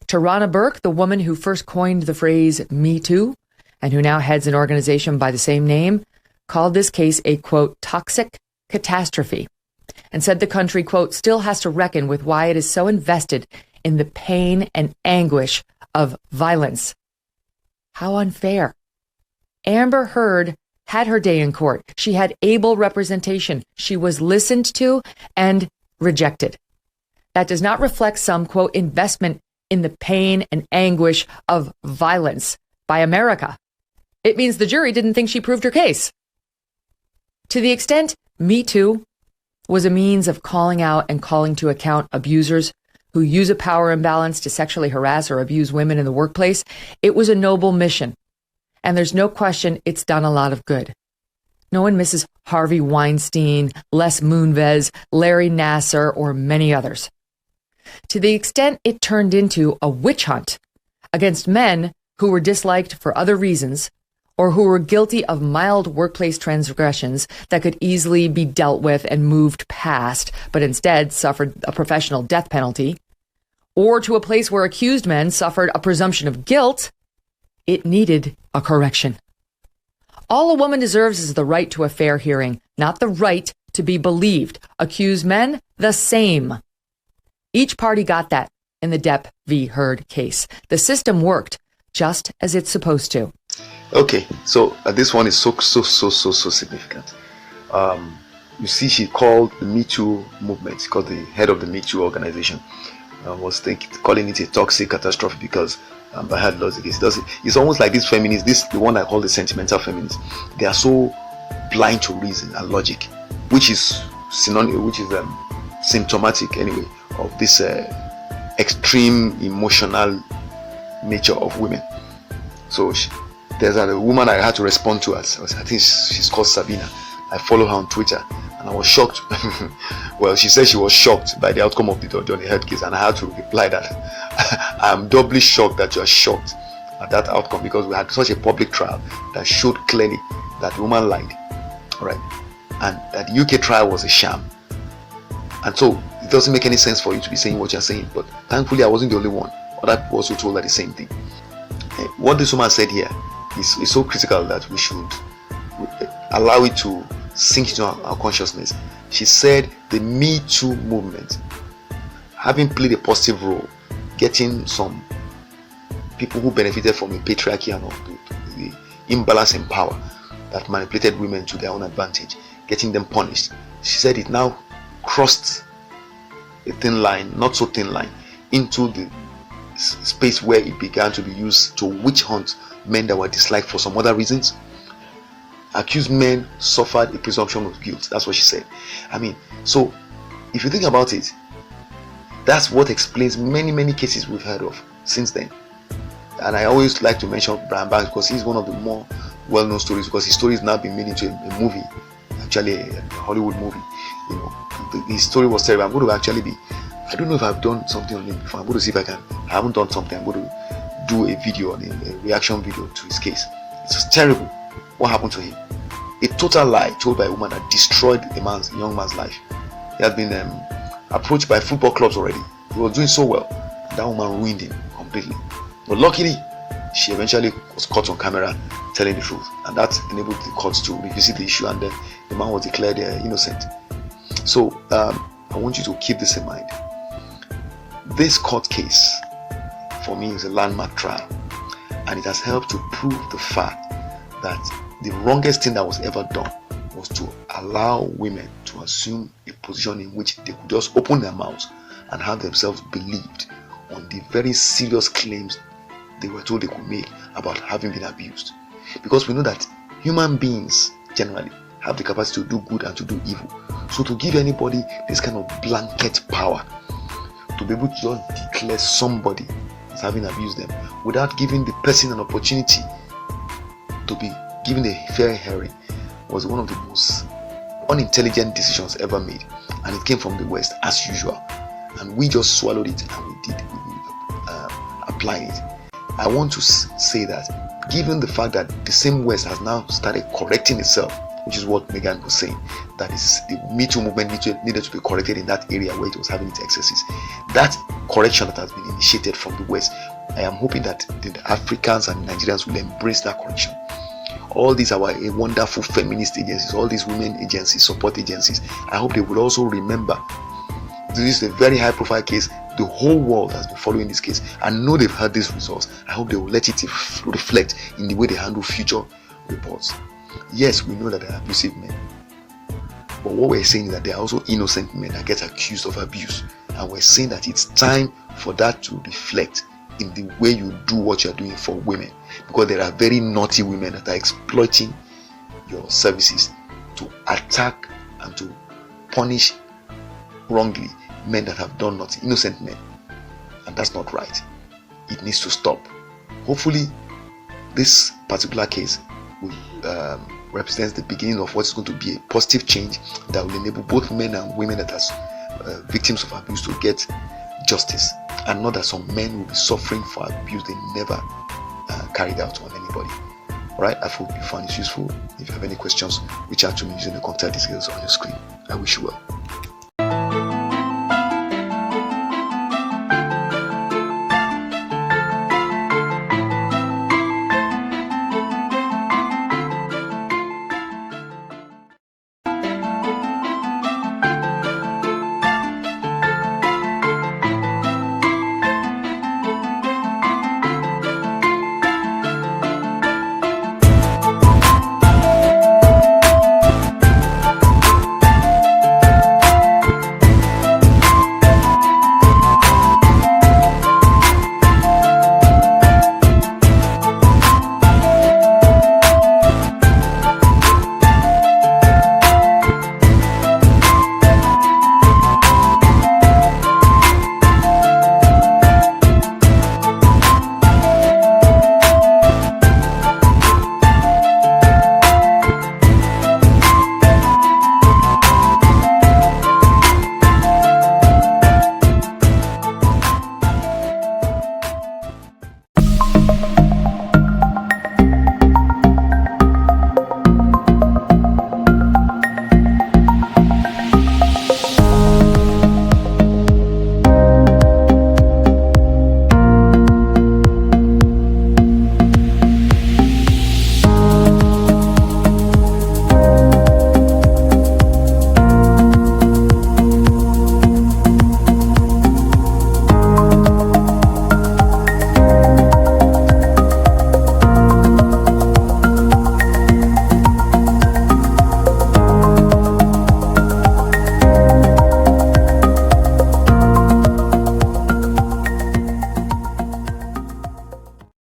Tarana Burke, the woman who first coined the phrase Me Too, and who now heads an organization by the same name, called this case a, quote, toxic catastrophe, and said the country, quote, still has to reckon with why it is so invested in the pain and anguish of violence. How unfair. Amber Heard had her day in court. She had able representation. She was listened to and rejected. That does not reflect some, quote, investment in the pain and anguish of violence by America. It means the jury didn't think she proved her case. To the extent Me Too was a means of calling out and calling to account abusers who use a power imbalance to sexually harass or abuse women in the workplace, it was a noble mission. And there's no question it's done a lot of good. No one misses Harvey Weinstein, Les Moonves, Larry Nassar, or many others. To the extent it turned into a witch hunt against men who were disliked for other reasons, or who were guilty of mild workplace transgressions that could easily be dealt with and moved past, but instead suffered a professional death penalty, or to a place where accused men suffered a presumption of guilt, it needed a correction. All a woman deserves is the right to a fair hearing, not the right to be believed. Accused men, the same. Each party got that in the Depp v. Heard case. The system worked just as it's supposed to. Okay, so this one is so significant. You see, she called the Me Too movement, she called the head of the Me Too organization, was calling it a toxic catastrophe because by her lost the case. It's almost like these feminists, the one I call the sentimental feminists, they are so blind to reason and logic, which is symptomatic anyway of this extreme emotional nature of women. So there's a woman I had to respond to. I think she's called Sabina. I follow her on Twitter, and I was shocked. Well, she said she was shocked by the outcome of the Johnny Heard case, and I had to reply that I'm doubly shocked that you are shocked at that outcome, because we had such a public trial that showed clearly that the woman lied, right? And that the UK trial was a sham. And so it doesn't make any sense for you to be saying what you're saying. But thankfully, I wasn't the only one. Other people also told her the same thing. What this woman said here is so critical that we should allow it to sink into our consciousness. She said the Me Too movement, having played a positive role, getting some people who benefited from the patriarchy and the imbalance in power that manipulated women to their own advantage, getting them punished. She said it now crossed a thin line, not so thin line, into the space where it began to be used to witch hunt men that were disliked for some other reasons. Accused men suffered a presumption of guilt. That's what she said. I mean, so if you think about it, that's what explains many cases we've heard of since then. And I always like to mention Brian Banks because he's one of the more well-known stories, because his story has now been made into a movie, actually a Hollywood movie. You know, his story was terrible. I'm going to actually I don't know if I've done something on him before. I'm going to see if I can. I haven't done something. I'm going to do a video on him, a reaction video to his case. It's just terrible what happened to him. A total lie told by a woman that destroyed a young man's life. He has been approached by football clubs already. He was doing so well. That woman ruined him completely. But luckily, she eventually was caught on camera telling the truth, and that enabled the courts to revisit the issue, and then the man was declared innocent. So I want you to keep this in mind. This court case for me is a landmark trial, and it has helped to prove the fact that the wrongest thing that was ever done was to allow women to assume a position in which they could just open their mouths and have themselves believed on the very serious claims they were told they could make about having been abused. Because we know that human beings generally have the capacity to do good and to do evil. So to give anybody this kind of blanket power to be able to just declare somebody as having abused them without giving the person an opportunity to be given a fair hearing was one of the most unintelligent decisions ever made, and it came from the West as usual, and we just swallowed it and we applied it. I want to say that given the fact that the same West has now started correcting itself, which is what Megan was saying, that is the Me Too movement needed to be corrected in that area where it was having its excesses. That correction that has been initiated from the West. I am hoping that the Africans and Nigerians will embrace that correction. All these are wonderful feminist agencies, all these women agencies, support agencies. I hope they will also remember this is a very high profile case. The whole world has been following this case and know they've had these results. I hope they will let it reflect in the way they handle future reports. Yes, we know that there are abusive men, but what we're saying is that there are also innocent men that get accused of abuse, and we're saying that it's time for that to reflect in the way you do what you're doing for women, because there are very naughty women that are exploiting your services to attack and to punish wrongly men that have done nothing, innocent men, and that's not right. It needs to stop. Hopefully this particular case will represents the beginning of what's going to be a positive change that will enable both men and women that are victims of abuse to get justice, and not that some men will be suffering for abuse they never carried out on anybody. Alright, I hope you found this useful. If you have any questions, reach out to me using the contact details on your screen. I wish you well.